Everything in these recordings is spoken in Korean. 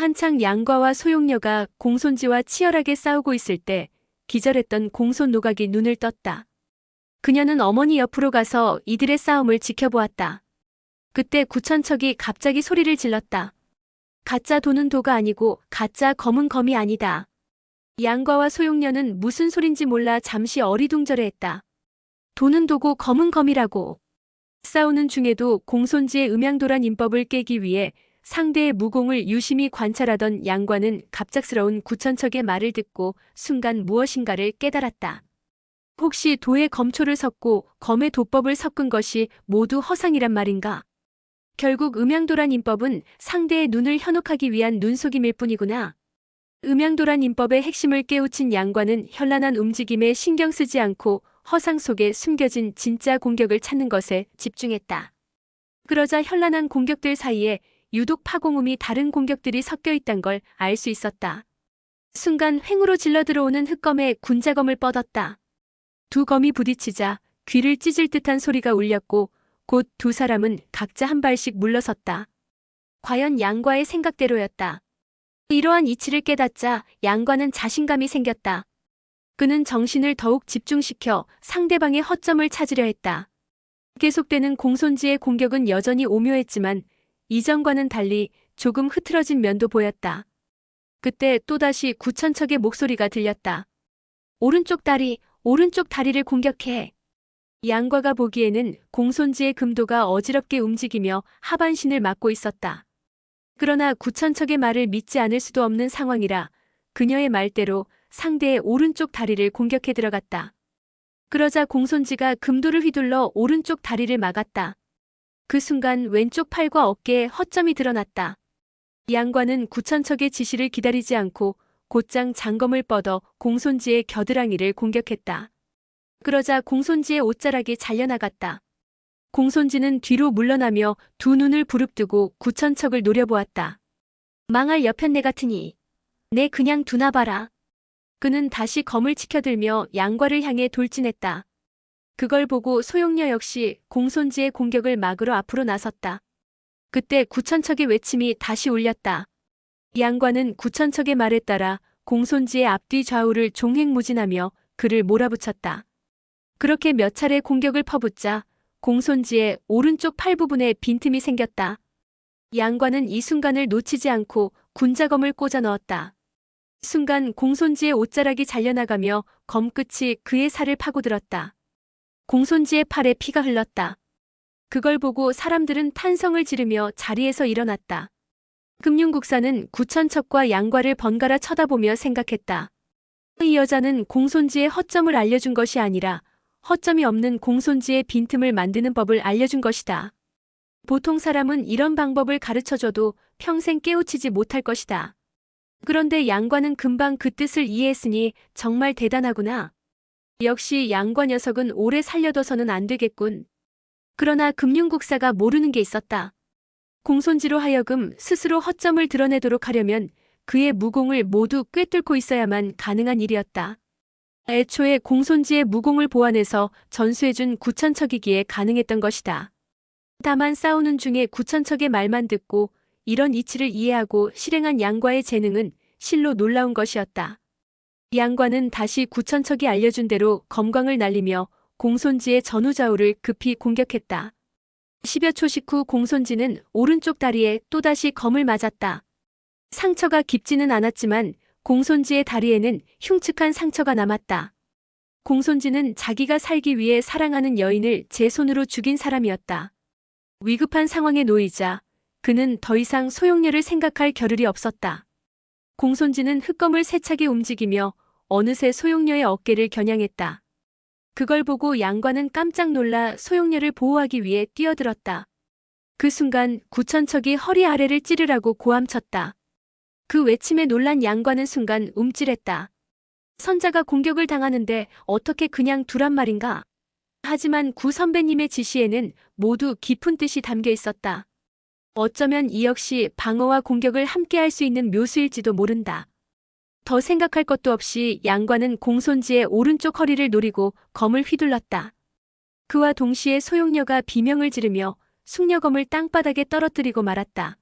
한창 양과와 소용녀가 공손지와 치열하게 싸우고 있을 때 기절했던 공손 노각이 눈을 떴다. 그녀는 어머니 옆으로 가서 이들의 싸움을 지켜보았다. 그때 구천척이 갑자기 소리를 질렀다. 가짜 도는 도가 아니고 가짜 검은 검이 아니다. 양과와 소용녀는 무슨 소린지 몰라 잠시 어리둥절해했다. 도는 도고 검은 검이라고. 싸우는 중에도 공손지의 음양도란 인법을 깨기 위해 상대의 무공을 유심히 관찰하던 양과는 갑작스러운 구천척의 말을 듣고 순간 무엇인가를 깨달았다. 혹시 도에 검초를 섞고 검에 도법을 섞은 것이 모두 허상이란 말인가? 결국 음양도란 인법은 상대의 눈을 현혹하기 위한 눈속임일 뿐이구나. 음양도란 인법의 핵심을 깨우친 양과는 현란한 움직임에 신경 쓰지 않고 허상 속에 숨겨진 진짜 공격을 찾는 것에 집중했다. 그러자 현란한 공격들 사이에 유독 파공음이 다른 공격들이 섞여 있단 걸 알 수 있었다. 순간 횡으로 질러 들어오는 흑검에 군자검을 뻗었다. 두 검이 부딪히자 귀를 찢을 듯한 소리가 울렸고 곧 두 사람은 각자 한 발씩 물러섰다. 과연 양과의 생각대로였다. 이러한 이치를 깨닫자 양과는 자신감이 생겼다. 그는 정신을 더욱 집중시켜 상대방의 허점을 찾으려 했다. 계속되는 공손지의 공격은 여전히 오묘했지만 이전과는 달리 조금 흐트러진 면도 보였다. 그때 또다시 구천척의 목소리가 들렸다. 오른쪽 다리를 공격해. 양과가 보기에는 공손지의 금도가 어지럽게 움직이며 하반신을 막고 있었다. 그러나 구천척의 말을 믿지 않을 수도 없는 상황이라 그녀의 말대로 상대의 오른쪽 다리를 공격해 들어갔다. 그러자 공손지가 금도를 휘둘러 오른쪽 다리를 막았다. 그 순간 왼쪽 팔과 어깨에 허점이 드러났다. 양과는 구천척의 지시를 기다리지 않고 곧장 장검을 뻗어 공손지의 겨드랑이를 공격했다. 그러자 공손지의 옷자락이 잘려나갔다. 공손지는 뒤로 물러나며 두 눈을 부릅뜨고 구천척을 노려보았다. 망할 여편네 같으니 내 그냥 두나 봐라. 그는 다시 검을 치켜들며 양과를 향해 돌진했다. 그걸 보고 소용녀 역시 공손지의 공격을 막으러 앞으로 나섰다. 그때 구천척의 외침이 다시 울렸다. 양과는 구천척의 말에 따라 공손지의 앞뒤 좌우를 종횡무진하며 그를 몰아붙였다. 그렇게 몇 차례 공격을 퍼붓자 공손지의 오른쪽 팔 부분에 빈틈이 생겼다. 양과는 이 순간을 놓치지 않고 군자검을 꽂아 넣었다. 순간 공손지의 옷자락이 잘려나가며 검끝이 그의 살을 파고들었다. 공손지의 팔에 피가 흘렀다. 그걸 보고 사람들은 탄성을 지르며 자리에서 일어났다. 금융국사는 구천척과 양과를 번갈아 쳐다보며 생각했다. 이 여자는 공손지의 허점을 알려준 것이 아니라 허점이 없는 공손지의 빈틈을 만드는 법을 알려준 것이다. 보통 사람은 이런 방법을 가르쳐줘도 평생 깨우치지 못할 것이다. 그런데 양과는 금방 그 뜻을 이해했으니 정말 대단하구나. 역시 양과 녀석은 오래 살려둬서는 안 되겠군. 그러나 금융국사가 모르는 게 있었다. 공손지로 하여금 스스로 허점을 드러내도록 하려면 그의 무공을 모두 꿰뚫고 있어야만 가능한 일이었다. 애초에 공손지의 무공을 보완해서 전수해준 구천척이기에 가능했던 것이다. 다만 싸우는 중에 구천척의 말만 듣고 이런 이치를 이해하고 실행한 양과의 재능은 실로 놀라운 것이었다. 양과는 다시 구천척이 알려준 대로 검광을 날리며 공손지의 전후좌우를 급히 공격했다. 10여 초씩 후 공손지는 오른쪽 다리에 또다시 검을 맞았다. 상처가 깊지는 않았지만 공손지의 다리에는 흉측한 상처가 남았다. 공손지는 자기가 살기 위해 사랑하는 여인을 제 손으로 죽인 사람이었다. 위급한 상황에 놓이자 그는 더 이상 소용녀를 생각할 겨를이 없었다. 공손지는 흑검을 세차게 움직이며 어느새 소용녀의 어깨를 겨냥했다. 그걸 보고 양과는 깜짝 놀라 소용녀를 보호하기 위해 뛰어들었다. 그 순간 구천척이 허리 아래를 찌르라고 고함쳤다. 그 외침에 놀란 양과는 순간 움찔했다. 선자가 공격을 당하는데 어떻게 그냥 두란 말인가? 하지만 구 선배님의 지시에는 모두 깊은 뜻이 담겨 있었다. 어쩌면 이 역시 방어와 공격을 함께 할 수 있는 묘수일지도 모른다. 더 생각할 것도 없이 양과는 공손지의 오른쪽 허리를 노리고 검을 휘둘렀다. 그와 동시에 소용녀가 비명을 지르며 숙녀검을 땅바닥에 떨어뜨리고 말았다.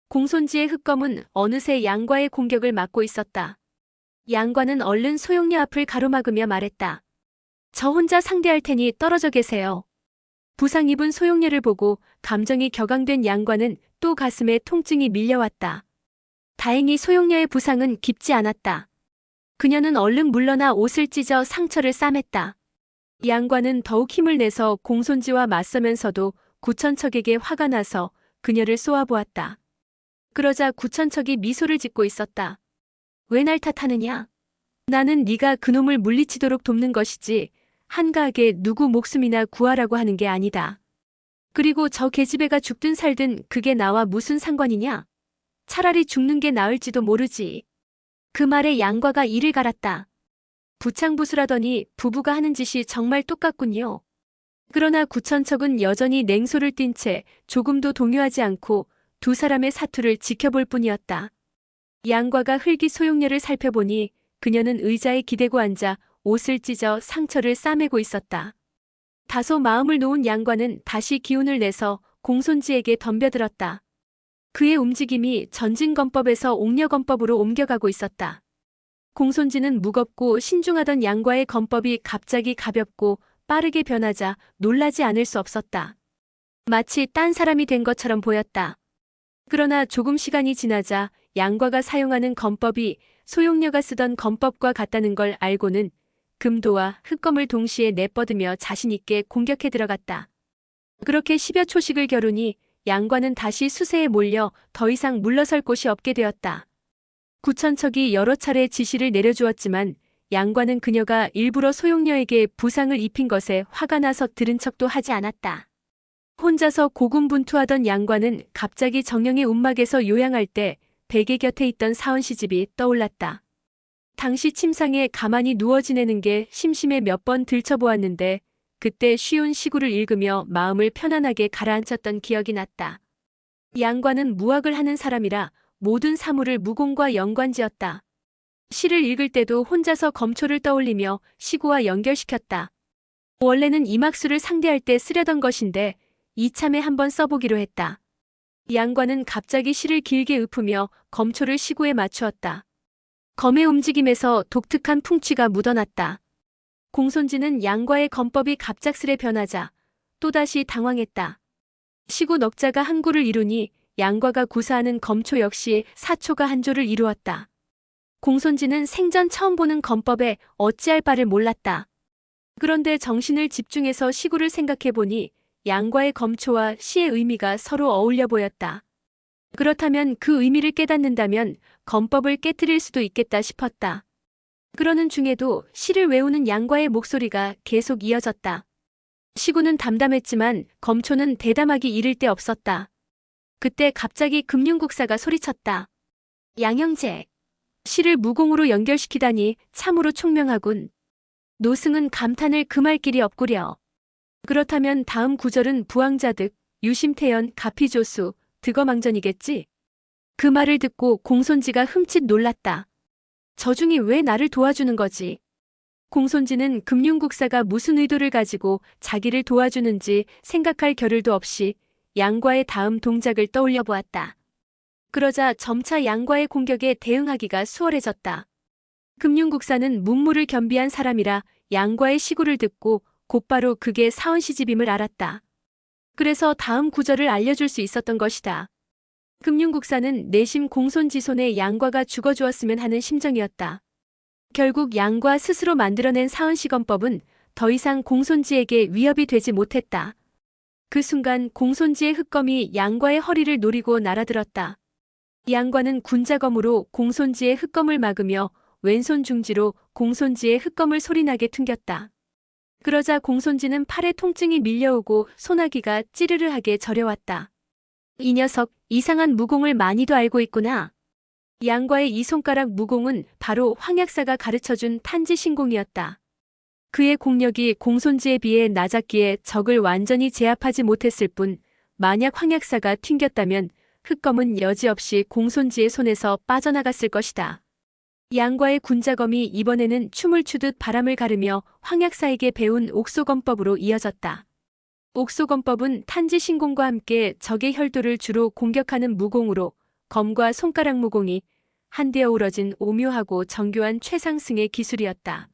공손지의 흑검은 어느새 양과의 공격을 막고 있었다. 양과는 얼른 소용녀 앞을 가로막으며 말했다. 저 혼자 상대할 테니 떨어져 계세요. 부상 입은 소용녀를 보고 감정이 격앙된 양과는 또 가슴에 통증이 밀려왔다. 다행히 소용녀의 부상은 깊지 않았다. 그녀는 얼른 물러나 옷을 찢어 상처를 싸맸다. 양과는 더욱 힘을 내서 공손지와 맞서면서도 구천척에게 화가 나서 그녀를 쏘아보았다. 그러자 구천척이 미소를 짓고 있었다. 왜 날 탓하느냐? 나는 네가 그놈을 물리치도록 돕는 것이지 한가하게 누구 목숨이나 구하라고 하는 게 아니다. 그리고 저 계집애가 죽든 살든 그게 나와 무슨 상관이냐? 차라리 죽는 게 나을지도 모르지. 그 말에 양과가 이를 갈았다. 부창부수라더니 부부가 하는 짓이 정말 똑같군요. 그러나 구천척은 여전히 냉소를 띤 채 조금도 동요하지 않고 두 사람의 사투를 지켜볼 뿐이었다. 양과가 흘기 소용녀를 살펴보니 그녀는 의자에 기대고 앉아 옷을 찢어 상처를 싸매고 있었다. 다소 마음을 놓은 양과는 다시 기운을 내서 공손지에게 덤벼들었다. 그의 움직임이 전진검법에서 옥녀검법으로 옮겨가고 있었다. 공손지는 무겁고 신중하던 양과의 검법이 갑자기 가볍고 빠르게 변하자 놀라지 않을 수 없었다. 마치 딴 사람이 된 것처럼 보였다. 그러나 조금 시간이 지나자 양과가 사용하는 검법이 소용녀가 쓰던 검법과 같다는 걸 알고는 금도와 흑검을 동시에 내뻗으며 자신있게 공격해 들어갔다. 그렇게 10여 초씩을 겨루니 양과는 다시 수세에 몰려 더 이상 물러설 곳이 없게 되었다. 구천척이 여러 차례 지시를 내려주었지만 양과는 그녀가 일부러 소용녀에게 부상을 입힌 것에 화가 나서 들은 척도 하지 않았다. 혼자서 고군분투하던 양과는 갑자기 정령의 움막에서 요양할 때 베개 곁에 있던 사원 시집이 떠올랐다. 당시 침상에 가만히 누워 지내는 게 심심해 몇 번 들춰보았는데 그때 쉬운 시구를 읽으며 마음을 편안하게 가라앉혔던 기억이 났다. 양과는 무학을 하는 사람이라 모든 사물을 무공과 연관지었다. 시를 읽을 때도 혼자서 검초를 떠올리며 시구와 연결시켰다. 원래는 이막수를 상대할 때 쓰려던 것인데 이참에 한번 써보기로 했다. 양과는 갑자기 시를 길게 읊으며 검초를 시구에 맞추었다. 검의 움직임에서 독특한 풍취가 묻어났다. 공손지는 양과의 검법이 갑작스레 변하자 또다시 당황했다. 시구 넉자가 한 구를 이루니 양과가 구사하는 검초 역시 사초가 한 조를 이루었다. 공손지는 생전 처음 보는 검법에 어찌할 바를 몰랐다. 그런데 정신을 집중해서 시구를 생각해보니 양과의 검초와 시의 의미가 서로 어울려 보였다. 그렇다면 그 의미를 깨닫는다면 검법을 깨트릴 수도 있겠다 싶었다. 그러는 중에도 시를 외우는 양과의 목소리가 계속 이어졌다. 시구는 담담했지만 검초는 대담하기 이를 데 없었다. 그때 갑자기 금융국사가 소리쳤다. 양형제, 시를 무공으로 연결시키다니 참으로 총명하군. 노승은 감탄을 금할 길이 없구려. 그렇다면 다음 구절은 부왕자득, 유심태연, 가피조수, 득어망전이겠지? 그 말을 듣고 공손지가 흠칫 놀랐다. 저중이 왜 나를 도와주는 거지? 공손지는 금융국사가 무슨 의도를 가지고 자기를 도와주는지 생각할 겨를도 없이 양과의 다음 동작을 떠올려 보았다. 그러자 점차 양과의 공격에 대응하기가 수월해졌다. 금융국사는 문무를 겸비한 사람이라 양과의 시구를 듣고 곧바로 그게 사원시집임을 알았다. 그래서 다음 구절을 알려줄 수 있었던 것이다. 금융국사는 내심 공손지 손에 양과가 죽어주었으면 하는 심정이었다. 결국 양과 스스로 만들어낸 사원시검법은 더 이상 공손지에게 위협이 되지 못했다. 그 순간 공손지의 흑검이 양과의 허리를 노리고 날아들었다. 양과는 군자검으로 공손지의 흑검을 막으며 왼손 중지로 공손지의 흑검을 소리나게 튕겼다. 그러자 공손지는 팔에 통증이 밀려오고 소나기가 찌르르하게 저려왔다. 이 녀석 이상한 무공을 많이도 알고 있구나. 양과의 이 손가락 무공은 바로 황약사가 가르쳐준 탄지신공이었다. 그의 공력이 공손지에 비해 낮았기에 적을 완전히 제압하지 못했을 뿐 만약 황약사가 튕겼다면 흑검은 여지없이 공손지의 손에서 빠져나갔을 것이다. 양과의 군자검이 이번에는 춤을 추듯 바람을 가르며 황약사에게 배운 옥소검법으로 이어졌다. 옥소검법은 탄지신공과 함께 적의 혈도를 주로 공격하는 무공으로 검과 손가락 무공이 한데 어우러진 오묘하고 정교한 최상승의 기술이었다.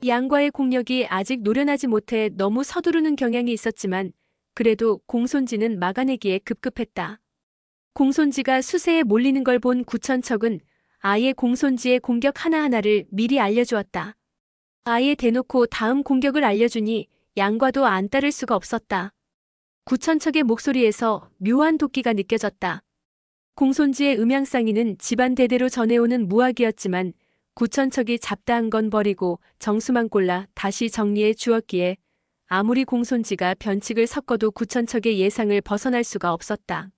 양과의 공력이 아직 노련하지 못해 너무 서두르는 경향이 있었지만 그래도 공손지는 막아내기에 급급했다. 공손지가 수세에 몰리는 걸 본 구천척은 아예 공손지의 공격 하나하나를 미리 알려주었다. 아예 대놓고 다음 공격을 알려주니 양과도 안 따를 수가 없었다. 구천척의 목소리에서 묘한 도끼가 느껴졌다. 공손지의 음향상의는 집안 대대로 전해오는 무학이었지만 구천척이 잡다한 건 버리고 정수만 골라 다시 정리해 주었기에 아무리 공손지가 변칙을 섞어도 구천척의 예상을 벗어날 수가 없었다.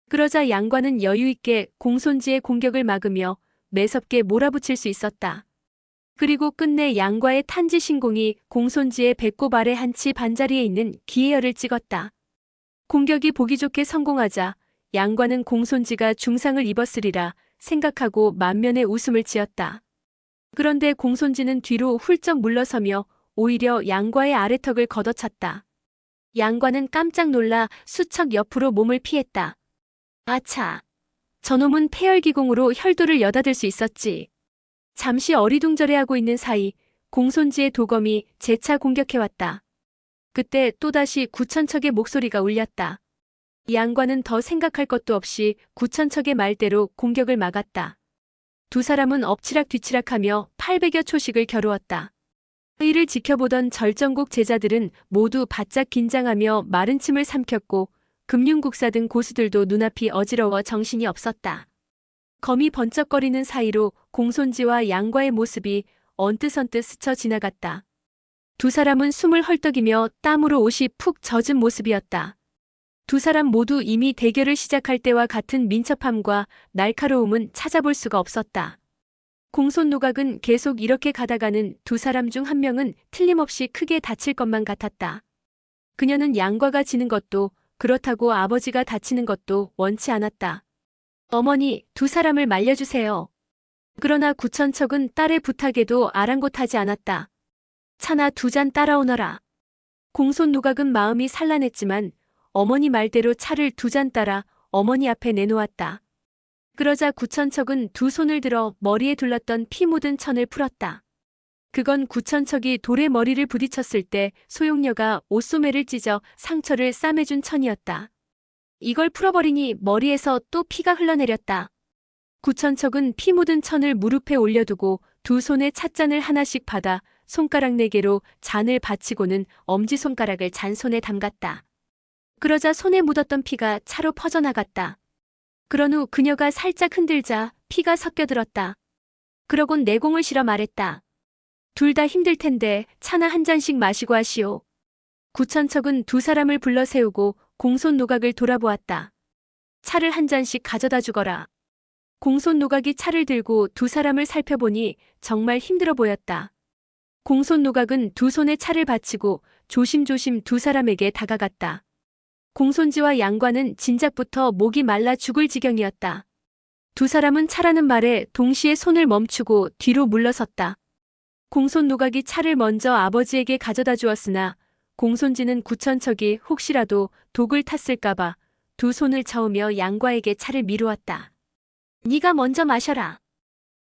그러자 양과는 여유있게 공손지의 공격을 막으며 매섭게 몰아붙일 수 있었다. 그리고 끝내 양과의 탄지 신공이 공손지의 배꼽 아래 한치 반자리에 있는 기회열을 찍었다. 공격이 보기 좋게 성공하자 양과는 공손지가 중상을 입었으리라 생각하고 만면에 웃음을 지었다. 그런데 공손지는 뒤로 훌쩍 물러서며 오히려 양과의 아래턱을 걷어찼다. 양과는 깜짝 놀라 수척 옆으로 몸을 피했다. 아차! 저놈은 폐혈기공으로 혈도를 여닫을 수 있었지. 잠시 어리둥절해하고 있는 사이 공손지의 도검이 재차 공격해왔다. 그때 또다시 구천척의 목소리가 울렸다. 양과는 더 생각할 것도 없이 구천척의 말대로 공격을 막았다. 두 사람은 엎치락뒤치락하며 800여 초씩을 겨루었다. 이를 지켜보던 절정국 제자들은 모두 바짝 긴장하며 마른 침을 삼켰고 금융국사 등 고수들도 눈앞이 어지러워 정신이 없었다. 검이 번쩍거리는 사이로 공손지와 양과의 모습이 언뜻언뜻 스쳐 지나갔다. 두 사람은 숨을 헐떡이며 땀으로 옷이 푹 젖은 모습이었다. 두 사람 모두 이미 대결을 시작할 때와 같은 민첩함과 날카로움은 찾아볼 수가 없었다. 공손노각은 계속 이렇게 가다가는 두 사람 중 한 명은 틀림없이 크게 다칠 것만 같았다. 그녀는 양과가 지는 것도 그렇다고 아버지가 다치는 것도 원치 않았다. 어머니, 두 사람을 말려주세요. 그러나 구천척은 딸의 부탁에도 아랑곳하지 않았다. 차나 두 잔 따라오너라. 공손노각은 마음이 산란했지만 어머니 말대로 차를 두 잔 따라 어머니 앞에 내놓았다. 그러자 구천척은 두 손을 들어 머리에 둘렀던 피 묻은 천을 풀었다. 그건 구천척이 돌에 머리를 부딪혔을 때 소용녀가 옷소매를 찢어 상처를 싸매준 천이었다. 이걸 풀어버리니 머리에서 또 피가 흘러내렸다. 구천척은 피 묻은 천을 무릎에 올려두고 두 손에 찻잔을 하나씩 받아 손가락 4개로 잔을 받치고는 엄지손가락을 잔손에 담갔다. 그러자 손에 묻었던 피가 차로 퍼져나갔다. 그런 후 그녀가 살짝 흔들자 피가 섞여들었다. 그러곤 내공을 실어 말했다. 둘 다 힘들 텐데 차나 한 잔씩 마시고 하시오. 구천척은 두 사람을 불러 세우고 공손노각을 돌아보았다. 차를 한 잔씩 가져다 주거라. 공손노각이 차를 들고 두 사람을 살펴보니 정말 힘들어 보였다. 공손노각은 두 손에 차를 받치고 조심조심 두 사람에게 다가갔다. 공손지와 양과는 진작부터 목이 말라 죽을 지경이었다. 두 사람은 차라는 말에 동시에 손을 멈추고 뒤로 물러섰다. 공손노각이 차를 먼저 아버지에게 가져다 주었으나 공손지는 구천척이 혹시라도 독을 탔을까봐 두 손을 저으며 양과에게 차를 미루었다. 네가 먼저 마셔라.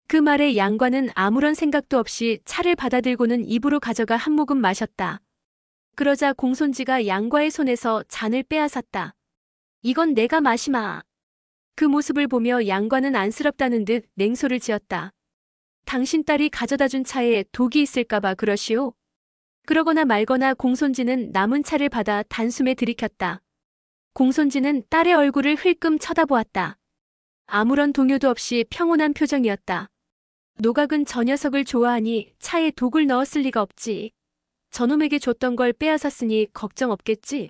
그 말에 양과는 아무런 생각도 없이 차를 받아들고는 입으로 가져가 한 모금 마셨다. 그러자 공손지가 양과의 손에서 잔을 빼앗았다. 이건 내가 마시마. 그 모습을 보며 양과는 안쓰럽다는 듯 냉소를 지었다. 당신 딸이 가져다 준 차에 독이 있을까봐 그러시오? 그러거나 말거나 공손지는 남은 차를 받아 단숨에 들이켰다. 공손지는 딸의 얼굴을 흘끔 쳐다보았다. 아무런 동요도 없이 평온한 표정이었다. 노각은 저 녀석을 좋아하니 차에 독을 넣었을 리가 없지. 저놈에게 줬던 걸 빼앗았으니 걱정 없겠지.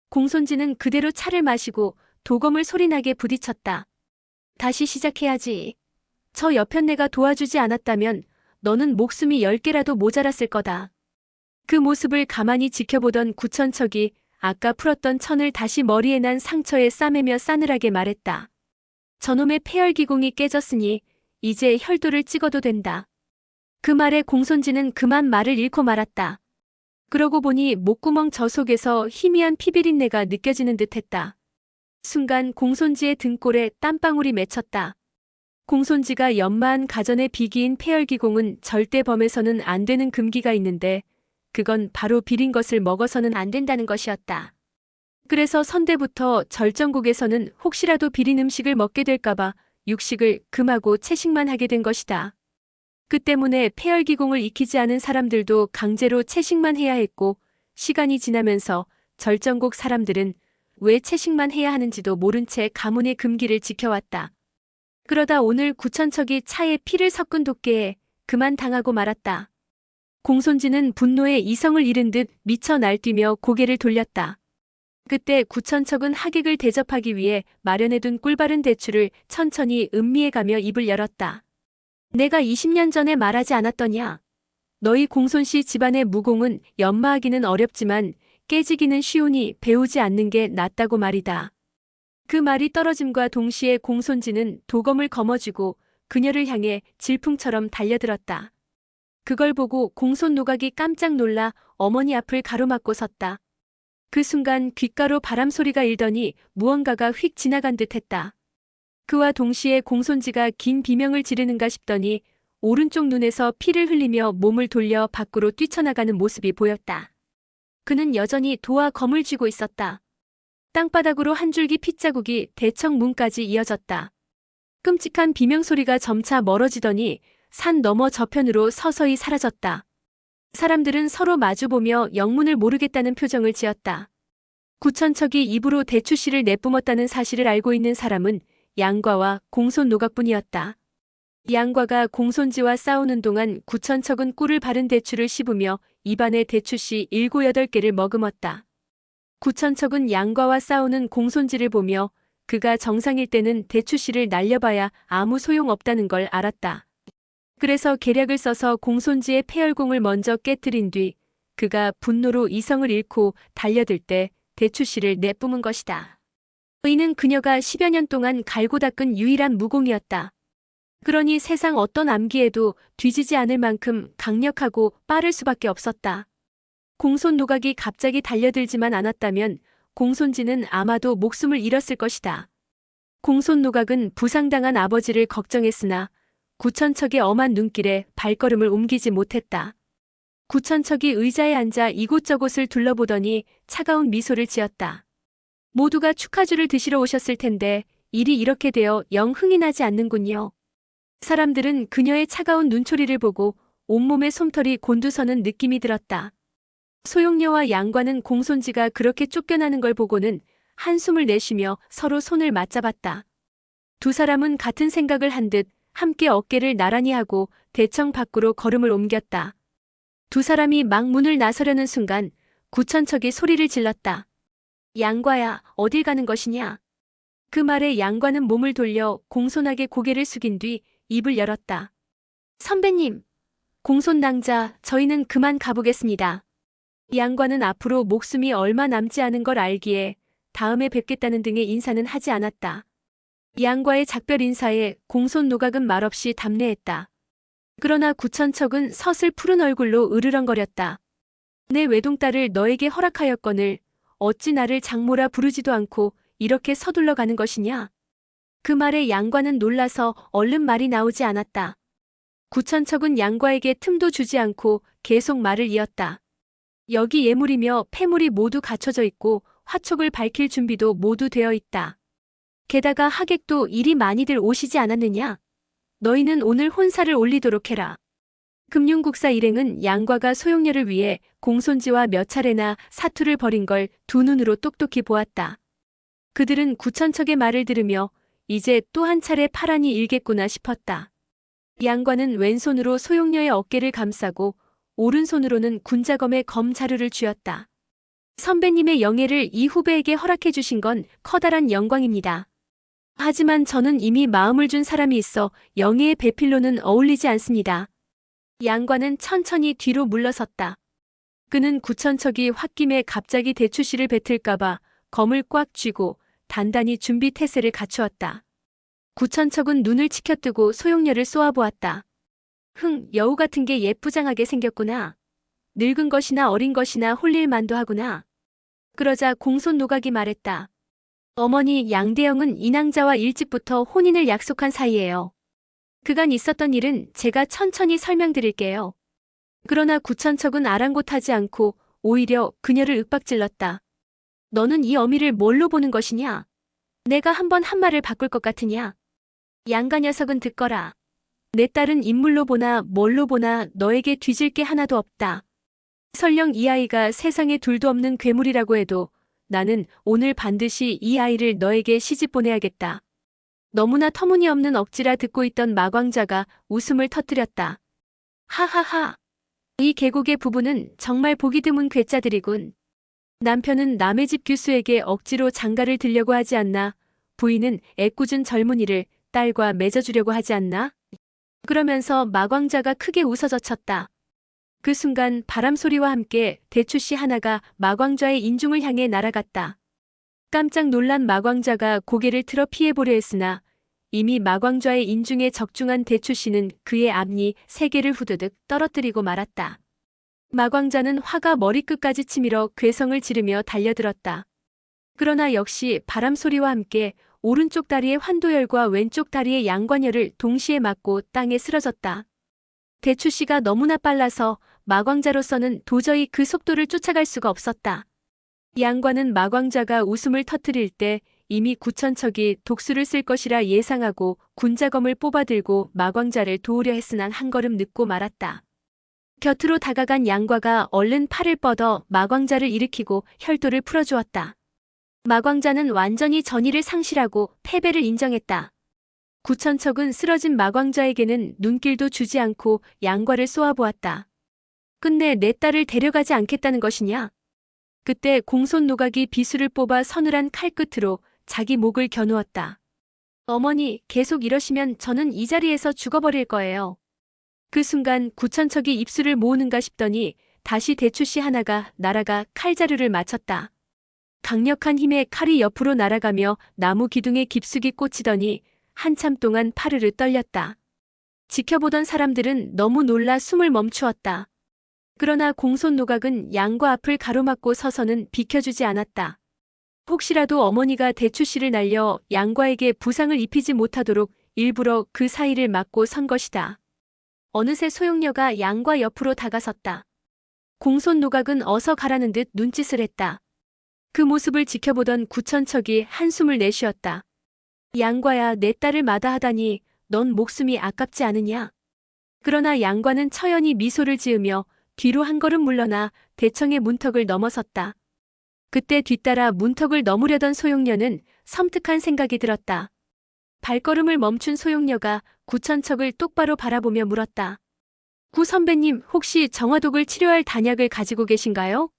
공손지는 그대로 차를 마시고 도검을 소리나게 부딪혔다. 다시 시작해야지. 저 여편네가 도와주지 않았다면 너는 목숨이 10개라도 모자랐을 거다. 그 모습을 가만히 지켜보던 구천척이 아까 풀었던 천을 다시 머리에 난 상처에 싸매며 싸늘하게 말했다. 저놈의 폐혈기공이 깨졌으니 이제 혈도를 찍어도 된다. 그 말에 공손지는 그만 말을 잃고 말았다. 그러고 보니 목구멍 저 속에서 희미한 피비린내가 느껴지는 듯했다. 순간 공손지의 등골에 땀방울이 맺혔다. 공손지가 연마한 가전의 비기인 폐혈기공은 절대 범해서는 안 되는 금기가 있는데 그건 바로 비린 것을 먹어서는 안 된다는 것이었다. 그래서 선대부터 절정국에서는 혹시라도 비린 음식을 먹게 될까봐 육식을 금하고 채식만 하게 된 것이다. 그 때문에 폐혈기공을 익히지 않은 사람들도 강제로 채식만 해야 했고 시간이 지나면서 절정국 사람들은 왜 채식만 해야 하는지도 모른 채 가문의 금기를 지켜왔다. 그러다 오늘 구천척이 차에 피를 섞은 도끼에 그만 당하고 말았다. 공손지는 분노에 이성을 잃은 듯 미쳐 날뛰며 고개를 돌렸다. 그때 구천척은 하객을 대접하기 위해 마련해둔 꿀바른 대추를 천천히 음미해가며 입을 열었다. 내가 20년 전에 말하지 않았더냐. 너희 공손씨 집안의 무공은 연마하기는 어렵지만 깨지기는 쉬우니 배우지 않는 게 낫다고 말이다. 그 말이 떨어짐과 동시에 공손지는 도검을 거머쥐고 그녀를 향해 질풍처럼 달려들었다. 그걸 보고 공손 노각이 깜짝 놀라 어머니 앞을 가로막고 섰다. 그 순간 귓가로 바람소리가 일더니 무언가가 휙 지나간 듯했다. 그와 동시에 공손지가 긴 비명을 지르는가 싶더니 오른쪽 눈에서 피를 흘리며 몸을 돌려 밖으로 뛰쳐나가는 모습이 보였다. 그는 여전히 도와 검을 쥐고 있었다. 땅바닥으로 한 줄기 핏자국이 대청 문까지 이어졌다. 끔찍한 비명소리가 점차 멀어지더니 산 너머 저편으로 서서히 사라졌다. 사람들은 서로 마주보며 영문을 모르겠다는 표정을 지었다. 구천척이 입으로 대추씨를 내뿜었다는 사실을 알고 있는 사람은 양과와 공손 노각뿐이었다. 양과가 공손지와 싸우는 동안 구천척은 꿀을 바른 대추를 씹으며 입안에 대추씨 7, 8개를 머금었다. 구천척은 양과와 싸우는 공손지를 보며 그가 정상일 때는 대추씨를 날려봐야 아무 소용없다는 걸 알았다. 그래서 계략을 써서 공손지의 폐혈공을 먼저 깨뜨린 뒤 그가 분노로 이성을 잃고 달려들 때 대추씨를 내뿜은 것이다. 이는 그녀가 10여 년 동안 갈고 닦은 유일한 무공이었다. 그러니 세상 어떤 암기에도 뒤지지 않을 만큼 강력하고 빠를 수밖에 없었다. 공손 노각이 갑자기 달려들지만 않았다면 공손지는 아마도 목숨을 잃었을 것이다. 공손 노각은 부상당한 아버지를 걱정했으나 구천척의 엄한 눈길에 발걸음을 옮기지 못했다. 구천척이 의자에 앉아 이곳저곳을 둘러보더니 차가운 미소를 지었다. 모두가 축하주를 드시러 오셨을 텐데 일이 이렇게 되어 영 흥이 나지 않는군요. 사람들은 그녀의 차가운 눈초리를 보고 온몸에 솜털이 곤두서는 느낌이 들었다. 소용녀와 양과는 공손지가 그렇게 쫓겨나는 걸 보고는 한숨을 내쉬며 서로 손을 맞잡았다. 두 사람은 같은 생각을 한 듯 함께 어깨를 나란히 하고 대청 밖으로 걸음을 옮겼다. 두 사람이 막 문을 나서려는 순간 구천척이 소리를 질렀다. 양과야, 어딜 가는 것이냐? 그 말에 양과는 몸을 돌려 공손하게 고개를 숙인 뒤 입을 열었다. 선배님, 공손낭자, 저희는 그만 가보겠습니다. 양과는 앞으로 목숨이 얼마 남지 않은 걸 알기에 다음에 뵙겠다는 등의 인사는 하지 않았다. 양과의 작별 인사에 공손 노각은 말없이 답례했다. 그러나 구천척은 서슬 푸른 얼굴로 으르렁거렸다. 내 외동딸을 너에게 허락하였거늘 어찌 나를 장모라 부르지도 않고 이렇게 서둘러 가는 것이냐? 그 말에 양과는 놀라서 얼른 말이 나오지 않았다. 구천척은 양과에게 틈도 주지 않고 계속 말을 이었다. 여기 예물이며 폐물이 모두 갖춰져 있고 화촉을 밝힐 준비도 모두 되어 있다. 게다가 하객도 이리 많이들 오시지 않았느냐? 너희는 오늘 혼사를 올리도록 해라. 금융국사 일행은 양과가 소용녀를 위해 공손지와 몇 차례나 사투를 벌인 걸 두 눈으로 똑똑히 보았다. 그들은 구천척의 말을 들으며 이제 또 한 차례 파란이 일겠구나 싶었다. 양과는 왼손으로 소용녀의 어깨를 감싸고 오른손으로는 군자검의 검자루를 쥐었다. 선배님의 영예를 이 후배에게 허락해 주신 건 커다란 영광입니다. 하지만 저는 이미 마음을 준 사람이 있어 영예의 배필로는 어울리지 않습니다. 양과는 천천히 뒤로 물러섰다. 그는 구천척이 홧김에 갑자기 대추씨를 뱉을까봐 검을 꽉 쥐고 단단히 준비 태세를 갖추었다. 구천척은 눈을 치켜뜨고 소용녀를 쏘아보았다. 여우 같은 게 예쁘장하게 생겼구나. 늙은 것이나 어린 것이나 홀릴 만도 하구나. 그러자 공손 노각이 말했다. 어머니, 양대영은 인왕자와 일찍부터 혼인을 약속한 사이예요. 그간 있었던 일은 제가 천천히 설명드릴게요. 그러나 구천척은 아랑곳하지 않고 오히려 그녀를 윽박질렀다. 너는 이 어미를 뭘로 보는 것이냐? 내가 한번 한 말을 바꿀 것 같으냐? 양가 녀석은 듣거라. 내 딸은 인물로 보나 뭘로 보나 너에게 뒤질 게 하나도 없다. 설령 이 아이가 세상에 둘도 없는 괴물이라고 해도 나는 오늘 반드시 이 아이를 너에게 시집 보내야겠다. 너무나 터무니없는 억지라 듣고 있던 마광자가 웃음을 터뜨렸다. 하하하. 이 계곡의 부부는 정말 보기 드문 괴짜들이군. 남편은 남의 집 규수에게 억지로 장가를 들려고 하지 않나? 부인은 애꿎은 젊은이를 딸과 맺어주려고 하지 않나? 그러면서 마광자가 크게 웃어젖혔다. 그 순간 바람소리와 함께 대추씨 하나가 마광자의 인중을 향해 날아갔다. 깜짝 놀란 마광자가 고개를 틀어 피해보려 했으나 이미 마광자의 인중에 적중한 대추씨는 그의 앞니 3개를 후드득 떨어뜨리고 말았다. 마광자는 화가 머리끝까지 치밀어 괴성을 지르며 달려들었다. 그러나 역시 바람소리와 함께 오른쪽 다리의 환도열과 왼쪽 다리의 양관열을 동시에 맞고 땅에 쓰러졌다. 대추씨가 너무나 빨라서 마광자로서는 도저히 그 속도를 쫓아갈 수가 없었다. 양관은 마광자가 웃음을 터뜨릴 때 이미 구천척이 독수를 쓸 것이라 예상하고 군자검을 뽑아들고 마광자를 도우려 했으나 한 걸음 늦고 말았다. 곁으로 다가간 양과가 얼른 팔을 뻗어 마광자를 일으키고 혈도를 풀어주었다. 마광자는 완전히 전의를 상실하고 패배를 인정했다. 구천척은 쓰러진 마광자에게는 눈길도 주지 않고 양과를 쏘아보았다. 끝내 내 딸을 데려가지 않겠다는 것이냐? 그때 공손 노각이 비수를 뽑아 서늘한 칼끝으로 자기 목을 겨누었다. 어머니, 계속 이러시면 저는 이 자리에서 죽어버릴 거예요. 그 순간 구천척이 입술을 모으는가 싶더니 다시 대추씨 하나가 날아가 칼자루를 맞췄다. 강력한 힘에 칼이 옆으로 날아가며 나무 기둥에 깊숙이 꽂히더니 한참 동안 파르르 떨렸다. 지켜보던 사람들은 너무 놀라 숨을 멈추었다. 그러나 공손 노각은 양과 앞을 가로막고 서서는 비켜주지 않았다. 혹시라도 어머니가 대추씨를 날려 양과에게 부상을 입히지 못하도록 일부러 그 사이를 막고 선 것이다. 어느새 소용녀가 양과 옆으로 다가섰다. 공손 노각은 어서 가라는 듯 눈짓을 했다. 그 모습을 지켜보던 구천척이 한숨을 내쉬었다. 양과야, 내 딸을 마다하다니 넌 목숨이 아깝지 않으냐? 그러나 양과는 처연히 미소를 지으며 뒤로 한 걸음 물러나 대청의 문턱을 넘어섰다. 그때 뒤따라 문턱을 넘으려던 소용녀는 섬뜩한 생각이 들었다. 발걸음을 멈춘 소용녀가 구천척을 똑바로 바라보며 물었다. 구 선배님, 혹시 정화독을 치료할 단약을 가지고 계신가요?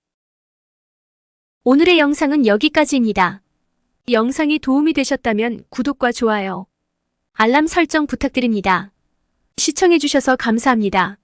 오늘의 영상은 여기까지입니다. 영상이 도움이 되셨다면 구독과 좋아요, 알람 설정 부탁드립니다. 시청해주셔서 감사합니다.